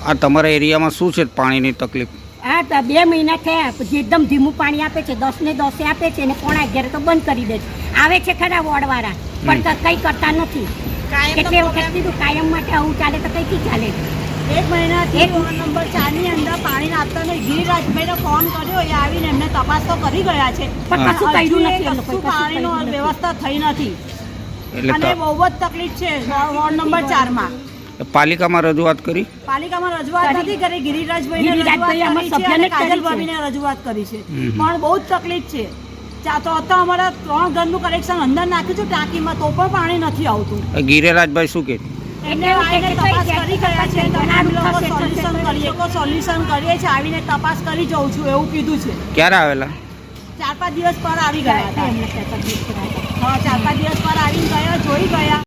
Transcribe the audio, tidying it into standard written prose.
આ તમારા એરિયામાં શું છે પાણીની તકલીફ? હા, તો 2 મહિના થયા પછી એકદમ ધીમું પાણી આપે છે, 10 ને 10 આપે છે અને 11:15 તો બંધ કરી દે છે. આવે છે ખરા વોર્ડવાળા પણ કંઈ કરતા નથી. કેટલી વખત કીધું કાયમ માટે આવું ચાલે તો કઈથી ચાલે? 1 મહિનાથી વોર્ડ નંબર 4 ની અંદર પાણી આપતા નહીં. ગિરિરાજભાઈને ફોન કર્યો, એ આવીને એમને તપાસ તો કરી ગયા છે પણ કશું કર્યું નથી. કશું પાણીનો વ્યવસ્થા થઈ નથી એટલે અને બહુ જ તકલીફ છે વોર્ડ નંબર 4 માં. પાલિકામાં રજૂઆત કરી? પાલિકામાં રજૂઆત નથી કરી. ગિરિરાજભાઈને રજૂઆત કરી છે અને કાજલભાભીને રજૂઆત કરી છે પણ બહુ જ તકલીફ છે. તો અમારા 3 ઘરનું કનેક્શન અંદર નાખ્યું છે ટાંકીમાં તો પણ પાણી નથી આવતું. ગિરિરાજભાઈ શું કે એટલે આવીને તપાસ કરી ગયા છે. સોલ્યુશન કરીએ છીએ, આવીને તપાસ કરી જઉં છું એવું કીધું છે. ક્યારે આવેલા? 4-5 દિવસ પર આવી ગયા હતા. હા, 4-5 દિવસ પર આવીને ગયા, જોઈ ગયા.